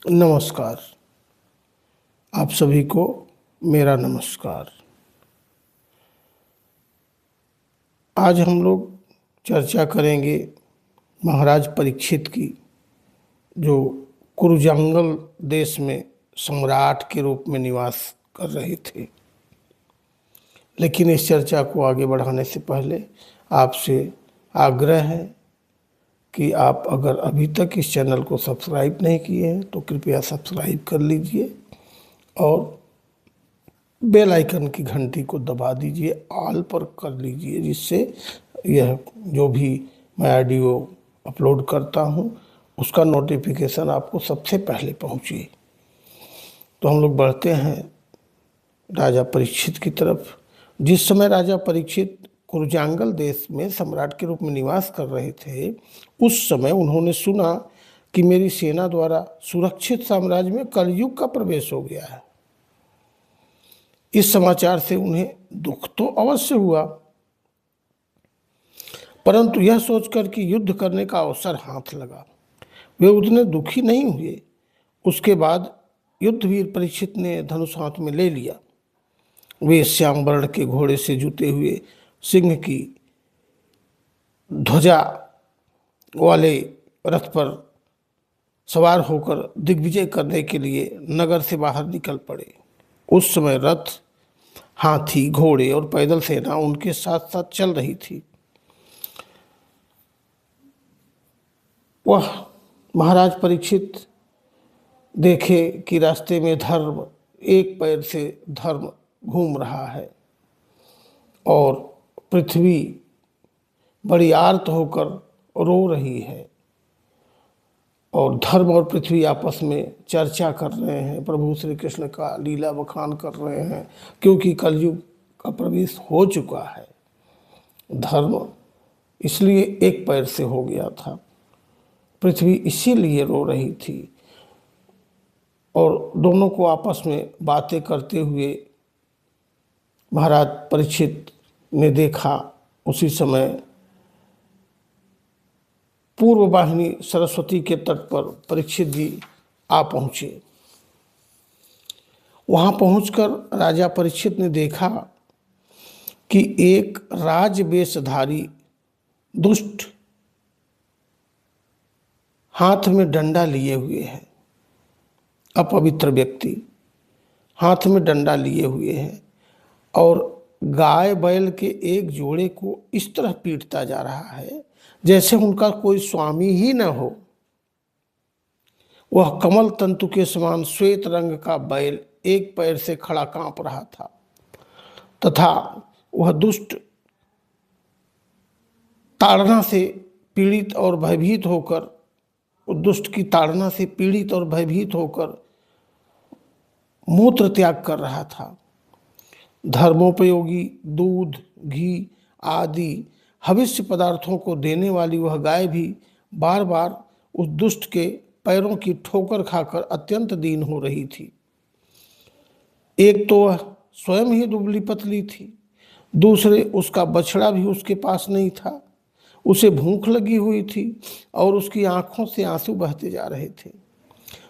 नमस्कार। आप सभी को मेरा नमस्कार। आज हम लोग चर्चा करेंगे महाराज परीक्षित की, जो कुरुजांगल देश में सम्राट के रूप में निवास कर रहे थे। लेकिन इस चर्चा को आगे बढ़ाने से पहले आपसे आग्रह है कि आप अगर अभी तक इस चैनल को सब्सक्राइब नहीं किए हैं तो कृपया सब्सक्राइब कर लीजिए और बेल आइकन की घंटी को दबा दीजिए, ऑल पर कर लीजिए, जिससे यह जो भी मैं ऑडियो अपलोड करता हूं उसका नोटिफिकेशन आपको सबसे पहले पहुंचे। तो हम लोग बढ़ते हैं राजा परीक्षित की तरफ। जिस समय राजा परीक्षित कुरुजांगल देश में सम्राट के रूप में निवास कर रहे थे, उस समय उन्होंने सुना कि मेरी सेना द्वारा सुरक्षित साम्राज्य में कलयुग का प्रवेश हो गया है। इस समाचार से उन्हें दुख तो अवश्य हुआ, परंतु यह सोचकर कि युद्ध करने का अवसर हाथ लगा, वे उतने दुखी नहीं हुए। उसके बाद युद्धवीर परीक्षित ने धनुष हाथ में ले लिया। वे श्याम वर्ण के घोड़े से जुते हुए सिंह की ध्वजा वाले रथ पर सवार होकर दिग्विजय करने के लिए नगर से बाहर निकल पड़े। उस समय रथ, हाथी, घोड़े और पैदल सेना उनके साथ साथ चल रही थी। वह महाराज परीक्षित देखे कि रास्ते में धर्म, एक पैर से धर्म घूम रहा है और पृथ्वी बड़ी आर्त होकर रो रही है और धर्म और पृथ्वी आपस में चर्चा कर रहे हैं, प्रभु श्री कृष्ण का लीला बखान कर रहे हैं, क्योंकि कलयुग का प्रवेश हो चुका है। धर्म इसलिए एक पैर से हो गया था, पृथ्वी इसीलिए रो रही थी। और दोनों को आपस में बातें करते हुए महाराज परीक्षित ने देखा। उसी समय पूर्व वाहिनी सरस्वती के तट पर परीक्षित जी आ पहुँचे। वहाँ पहुंचकर राजा परीक्षित ने देखा कि एक राजवेशधारी दुष्ट हाथ में डंडा लिए हुए है, अपवित्र व्यक्ति हाथ में डंडा लिए हुए है और गाय बैल के एक जोड़े को इस तरह पीटता जा रहा है जैसे उनका कोई स्वामी ही न हो। वह कमल तंतु के समान श्वेत रंग का बैल एक पैर से खड़ा कांप रहा था तथा वह दुष्ट ताड़ना से पीड़ित और भयभीत होकर, उस दुष्ट की ताड़ना से पीड़ित और भयभीत होकर मूत्र त्याग कर रहा था। धर्मोपयोगी दूध, घी आदि हविष्य पदार्थों को देने वाली वह गाय भी बार बार उस दुष्ट के पैरों की ठोकर खाकर अत्यंत दीन हो रही थी। एक तो वह स्वयं ही दुबली पतली थी, दूसरे उसका बछड़ा भी उसके पास नहीं था। उसे भूख लगी हुई थी और उसकी आंखों से आंसू बहते जा रहे थे।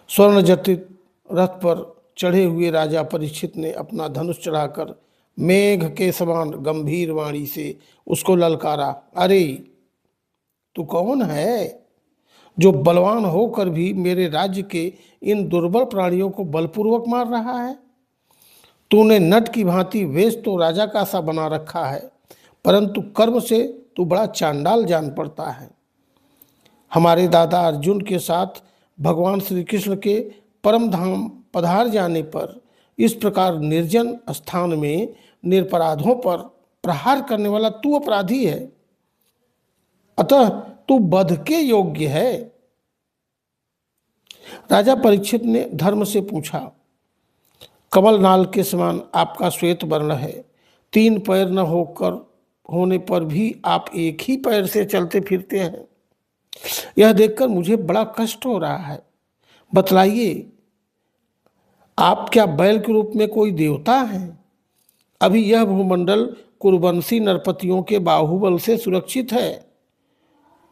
स्वर्ण जटित रथ पर चढ़े हुए राजा परीक्षित ने अपना धनुष चढ़ाकर मेघ के समान गंभीर वाणी से उसको ललकारा, अरे तू कौन है जो बलवान होकर भी मेरे राज्य के इन दुर्बल प्राणियों को बलपूर्वक मार रहा है? तूने नट की भांति वेश तो राजा का सा बना रखा है, परंतु कर्म से तू बड़ा चांडाल जान पड़ता है। हमारे दादा अर्जुन के साथ भगवान श्री कृष्ण के परम धाम पधार जाने पर इस प्रकार निर्जन स्थान में निरपराधों पर प्रहार करने वाला तू अपराधी है, अतः तू वध के योग्य है। राजा परीक्षित ने धर्म से पूछा, कमल नाल के समान आपका श्वेत वर्ण है, 3 पैर न होने पर भी आप एक ही पैर से चलते फिरते हैं। यह देखकर मुझे बड़ा कष्ट हो रहा है। बतलाइए, आप क्या बैल के रूप में कोई देवता हैं? अभी यह भूमंडल कुरुवंशी नरपतियों के बाहुबल से सुरक्षित है।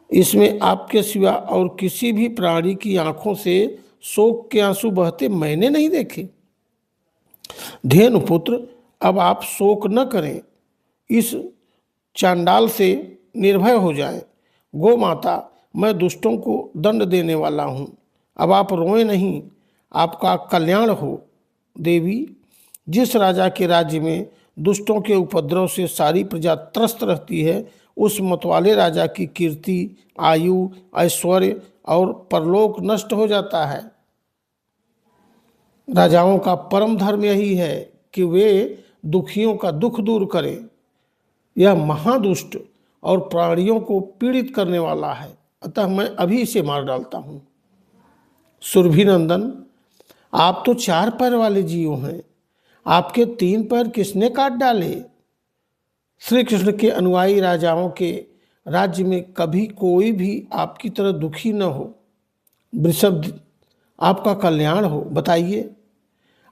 इसमें आपके सिवा और किसी भी प्राणी की आंखों से शोक के आंसू बहते मैंने नहीं देखे। धेनुपुत्र, अब आप शोक न करें, इस चांडाल से निर्भय हो जाएं। गो माता, मैं दुष्टों को दंड देने वाला हूँ, अब आप रोएं नहीं, आपका कल्याण हो। देवी, जिस राजा के राज्य में दुष्टों के उपद्रव से सारी प्रजा त्रस्त रहती है, उस मतवाले राजा की कीर्ति, आयु, ऐश्वर्य और परलोक नष्ट हो जाता है। राजाओं का परम धर्म यही है कि वे दुखियों का दुख दूर करें। यह महादुष्ट और प्राणियों को पीड़ित करने वाला है, अतः मैं अभी इसे मार डालता हूँ। सुरभि नंदन, आप तो 4 पैर वाले जीव हैं, आपके 3 पैर किसने काट डाले? श्री कृष्ण के अनुयायी राजाओं के राज्य में कभी कोई भी आपकी तरह दुखी न हो। वृषभ, आपका कल्याण हो। बताइए,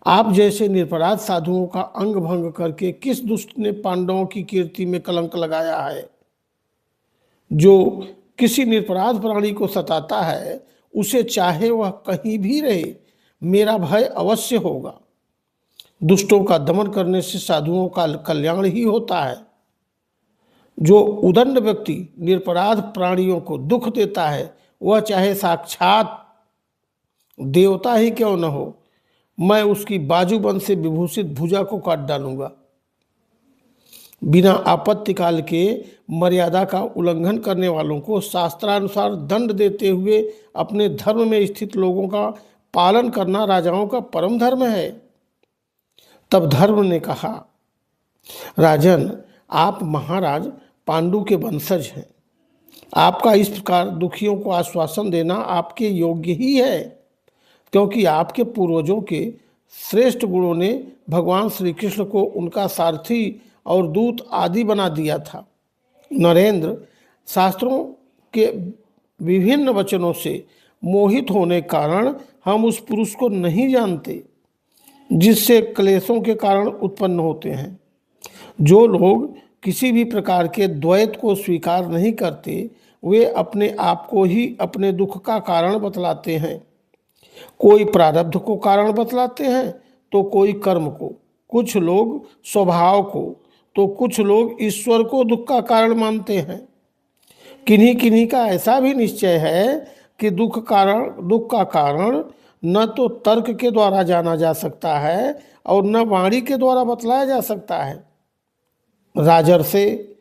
आप जैसे निरपराध साधुओं का अंग भंग करके किस दुष्ट ने पांडवों की कीर्ति में कलंक लगाया है? जो किसी निरपराध प्राणी को सताता है, उसे चाहे वह कहीं भी रहे, मेरा भय अवश्य होगा। दुष्टों का दमन करने से साधुओं का कल्याण ही होता है। जो उदंड व्यक्ति निरपराध प्राणियों को दुख देता है, वह चाहे साक्षात देवता ही क्यों न हो, मैं उसकी बाजूबंद से विभूषित भुजा को काट डालूंगा। बिना आपत्ति काल के मर्यादा का उल्लंघन करने वालों को शास्त्रानुसार दंड देते हुए अपने धर्म में स्थित लोगों का पालन करना राजाओं का परम धर्म है। तब धर्म ने कहा, राजन, आप महाराज पांडु के वंशज हैं, आपका इस प्रकार दुखियों को आश्वासन देना आपके योग्य ही है, क्योंकि आपके पूर्वजों के श्रेष्ठ गुणों ने भगवान श्री कृष्ण को उनका सारथी और दूत आदि बना दिया था। नरेंद्र, शास्त्रों के विभिन्न वचनों से मोहित होने के कारण हम उस पुरुष को नहीं जानते जिससे क्लेशों के कारण उत्पन्न होते हैं। जो लोग किसी भी प्रकार के द्वैत को स्वीकार नहीं करते, वे अपने आप को ही अपने दुख का कारण बतलाते हैं। कोई प्रारब्ध को कारण बतलाते हैं तो कोई कर्म को, कुछ लोग स्वभाव को, तो कुछ लोग ईश्वर को दुख का कारण मानते हैं। किन्हीं किन्हीं का ऐसा भी निश्चय है कि दुख का कारण न तो तर्क के द्वारा जाना जा सकता है और न वाणी के द्वारा बतलाया जा सकता है। राजर्षे,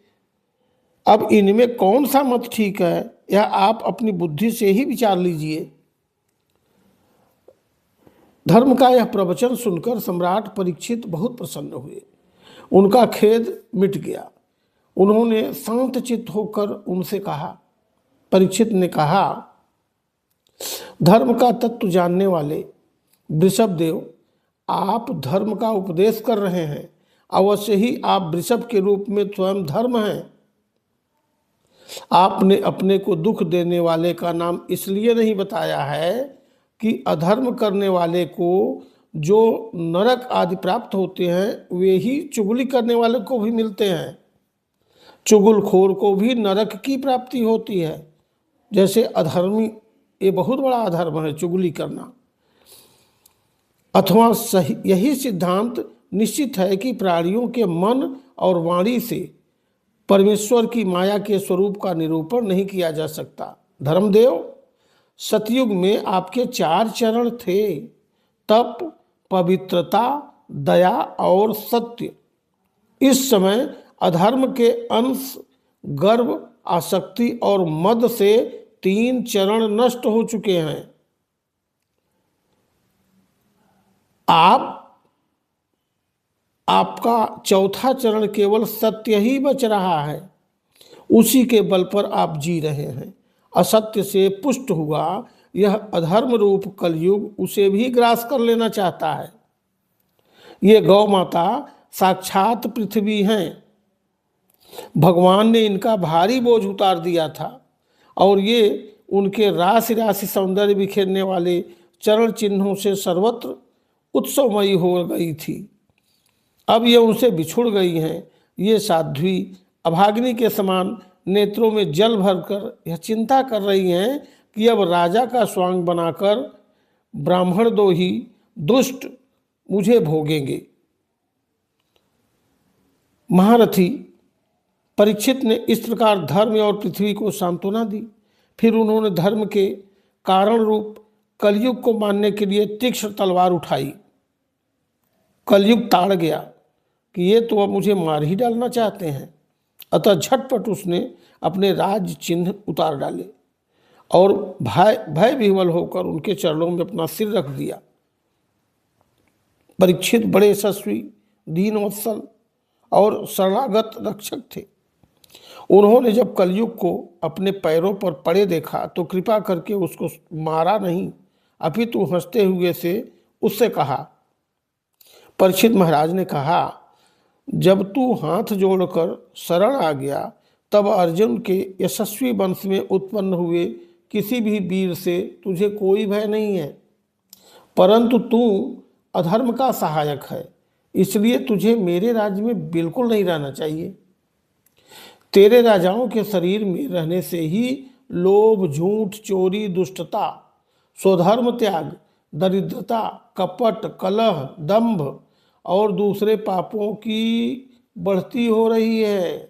अब इनमें कौन सा मत ठीक है, यह आप अपनी बुद्धि से ही विचार लीजिए। धर्म का यह प्रवचन सुनकर सम्राट परीक्षित बहुत प्रसन्न हुए। उनका खेद मिट गया। उन्होंने शांत चित्त होकर उनसे कहा। परीक्षित ने कहा, धर्म का तत्व जानने वाले वृषभ देव, आप धर्म का उपदेश कर रहे हैं। अवश्य ही आप वृषभ के रूप में स्वयं धर्म हैं। आपने अपने को दुख देने वाले का नाम इसलिए नहीं बताया है कि अधर्म करने वाले को जो नरक आदि प्राप्त होते हैं, वे ही चुगली करने वाले को भी मिलते हैं। चुगलखोर को भी नरक की प्राप्ति होती है। जैसे अधर्मी, ये बहुत बड़ा अधर्म है चुगली करना। अथवा सही यही सिद्धांत निश्चित है कि प्राणियों के मन और वाणी से परमेश्वर की माया के स्वरूप का निरूपण नहीं किया जा सकता। धर्मदेव, सतयुग में आपके 4 चरण थे, तप, पवित्रता, दया और सत्य। इस समय अधर्म के अंश, गर्व, आसक्ति और मद से 3 चरण नष्ट हो चुके हैं। आपका 4था चरण केवल सत्य ही बच रहा है। उसी के बल पर आप जी रहे हैं। असत्य से पुष्ट हुआ यह अधर्म रूप कलयुग उसे भी ग्रास कर लेना चाहता है। ये गौ माता साक्षात पृथ्वी हैं। भगवान ने इनका भारी बोझ उतार दिया था और ये उनके राशि राशि सौंदर्य बिखेरने वाले चरण चिन्हों से सर्वत्र उत्सवमयी हो गई थी। अब ये उनसे बिछुड़ गई हैं। ये साध्वी अभागिनी के समान नेत्रों में जल भरकर यह चिंता कर रही हैं कि अब राजा का स्वांग बनाकर ब्राह्मण दो ही दुष्ट मुझे भोगेंगे। महारथी परीक्षित ने इस प्रकार धर्म और पृथ्वी को सांत्वना दी। फिर उन्होंने धर्म के कारण रूप कलयुग को मारने के लिए तीक्ष्ण तलवार उठाई। कलयुग ताड़ गया कि ये तो अब मुझे मार ही डालना चाहते हैं। अतः झटपट उसने अपने राज चिन्ह उतार डाले और भय विह्वल होकर उनके चरणों में अपना सिर रख दिया। परीक्षित बड़े यशस्वी, दीनवत्सल और शरणागत रक्षक थे। उन्होंने जब कलयुग को अपने पैरों पर पड़े देखा तो कृपा करके उसको मारा नहीं, अपितु हंसते हुए से उससे कहा। परीक्षित महाराज ने कहा, जब तू हाथ जोड़कर शरण आ गया तब अर्जुन के यशस्वी वंश में उत्पन्न हुए किसी भी वीर से तुझे कोई भय नहीं है, परंतु तू अधर्म का सहायक है, इसलिए तुझे मेरे राज्य में बिल्कुल नहीं रहना चाहिए। तेरे राजाओं के शरीर में रहने से ही लोभ, झूठ, चोरी, दुष्टता, स्वधर्म त्याग, दरिद्रता, कपट, कलह, दंभ और दूसरे पापों की बढ़ती हो रही है।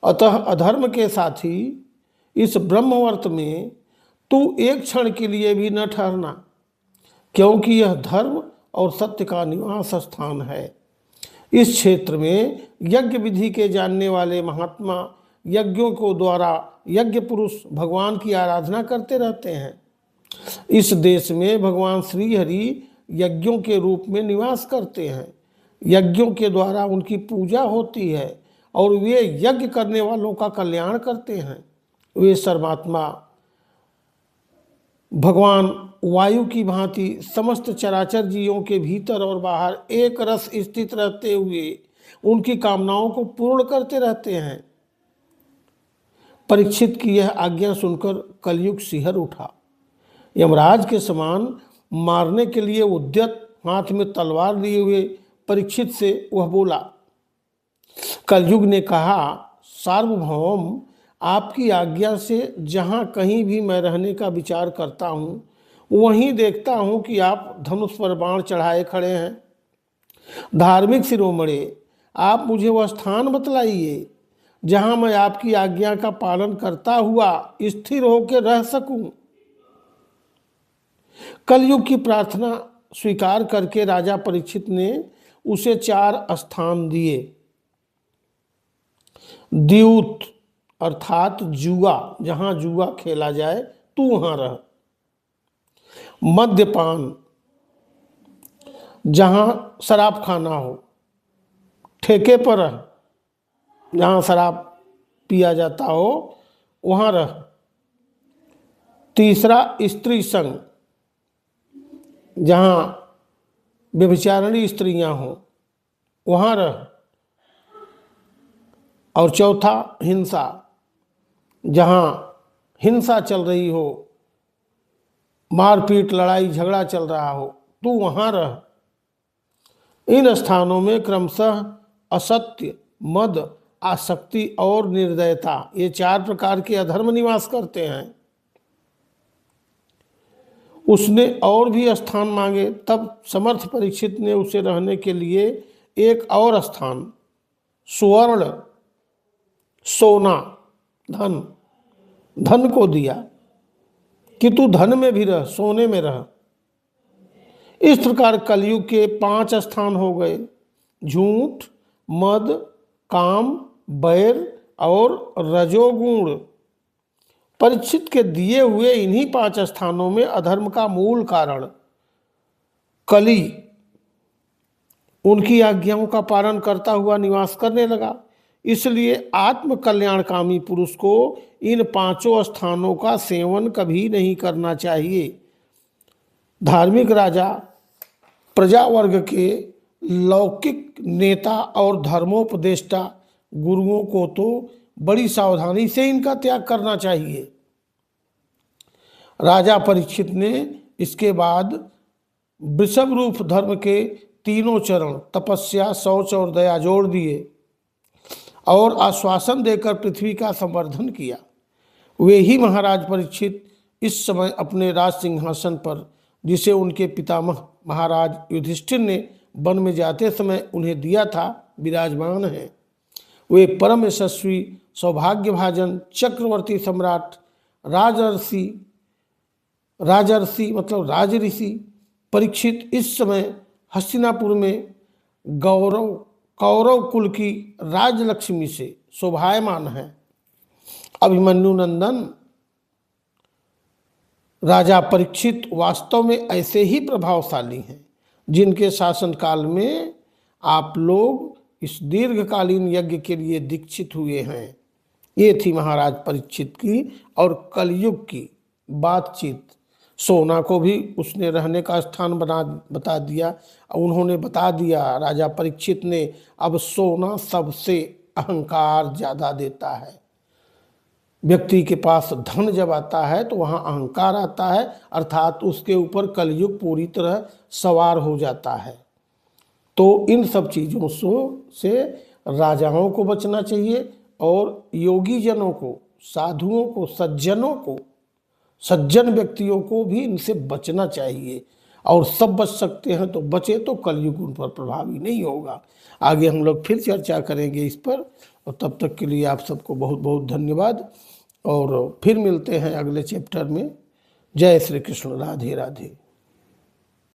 अतः अधर्म के साथी इस ब्रह्मवर्त में तू एक क्षण के लिए भी न ठहरना, क्योंकि यह धर्म और सत्य का निवास स्थान है। इस क्षेत्र में यज्ञ विधि के जानने वाले महात्मा यज्ञों को द्वारा यज्ञ पुरुष भगवान की आराधना करते रहते हैं। इस देश में भगवान श्री हरि यज्ञों के रूप में निवास करते हैं। यज्ञों के द्वारा उनकी पूजा होती है और वे यज्ञ करने वालों का कल्याण करते हैं। वे सर्वात्मा भगवान वायु की भांति समस्त चराचर जीवों के भीतर और बाहर एक रस स्थित रहते हुए उनकी कामनाओं को पूर्ण करते रहते हैं। परीक्षित की यह आज्ञा सुनकर कलयुग सिहर उठा। यमराज के समान मारने के लिए उद्यत हाथ में तलवार लिए हुए परीक्षित से वह बोला। कलयुग ने कहा, सार्वभौम, आपकी आज्ञा से जहाँ कहीं भी मैं रहने का विचार करता हूँ वहीं देखता हूँ कि आप धनुष पर बाण चढ़ाए खड़े हैं। धार्मिक शिरोमणि, आप मुझे वह स्थान बतलाइए जहाँ मैं आपकी आज्ञा का पालन करता हुआ स्थिर होकर रह सकूं। कलयुग की प्रार्थना स्वीकार करके राजा परीक्षित ने उसे 4 स्थान दिए। द्यूत अर्थात जुआ, जहां जुआ खेला जाए तू वहां रह। मद्यपान, जहां शराब खाना हो, ठेके पर रह, जहां शराब पिया जाता हो वहां रह। तीसरा, स्त्री संग, जहां व्यभिचारिणी स्त्रियां हो वहां रह। और चौथा, हिंसा, जहां हिंसा चल रही हो, मारपीट, लड़ाई झगड़ा चल रहा हो, तू वहां रह। इन स्थानों में क्रमशः असत्य, मद, आसक्ति और निर्दयता, ये 4 प्रकार के अधर्म निवास करते हैं। उसने और भी स्थान मांगे, तब समर्थ परीक्षित ने उसे रहने के लिए एक और स्थान, सुवर्ण, सोना, धन को दिया कि तू धन में भी रह, सोने में रह। इस प्रकार कलयुग के 5 स्थान हो गए: झूठ, मद, काम, बैर और रजोगुण। परीक्षित के दिए हुए इन्हीं 5 स्थानों में अधर्म का मूल कारण कली उनकी आज्ञाओं का पालन करता हुआ निवास करने लगा। इसलिए आत्म कल्याणकामी पुरुष को इन 5 स्थानों का सेवन कभी नहीं करना चाहिए। धार्मिक राजा प्रजा वर्ग के लौकिक नेता और धर्मोपदेष्टा गुरुओं को तो बड़ी सावधानी से इनका त्याग करना चाहिए। राजा परीक्षित ने इसके बाद वृषभ रूप धर्म के 3 चरण तपस्या, शौच और दया जोड़ दिए और आश्वासन देकर पृथ्वी का संवर्धन किया। वे ही महाराज परीक्षित इस समय अपने राज सिंहासन पर जिसे उनके पितामह महाराज युधिष्ठिर ने वन में जाते समय उन्हें दिया था विराजमान है। वे परम यशस्वी सौभाग्यभाजन चक्रवर्ती सम्राट राजर्षि मतलब राज ऋषि परीक्षित इस समय हस्तिनापुर में कौरव कुल की राजलक्ष्मी से शोभायमान है। अभिमन्यु नंदन राजा परीक्षित वास्तव में ऐसे ही प्रभावशाली हैं जिनके शासनकाल में आप लोग इस दीर्घकालीन यज्ञ के लिए दीक्षित हुए हैं। ये थी महाराज परीक्षित की और कलयुग की बातचीत। सोना को भी उसने रहने का स्थान बता दिया। उन्होंने बता दिया राजा परीक्षित ने, अब सोना सबसे अहंकार ज़्यादा देता है। व्यक्ति के पास धन जब आता है तो वहाँ अहंकार आता है, अर्थात उसके ऊपर कलयुग पूरी तरह सवार हो जाता है। तो इन सब चीज़ों से राजाओं को बचना चाहिए और योगी जनों को, साधुओं को, सज्जन व्यक्तियों को भी इनसे बचना चाहिए। और सब बच सकते हैं तो बचे, तो कलयुग उन पर प्रभावी नहीं होगा। आगे हम लोग फिर चर्चा करेंगे इस पर, और तब तक के लिए आप सबको बहुत बहुत धन्यवाद, और फिर मिलते हैं अगले चैप्टर में। जय श्री कृष्ण, राधे राधे।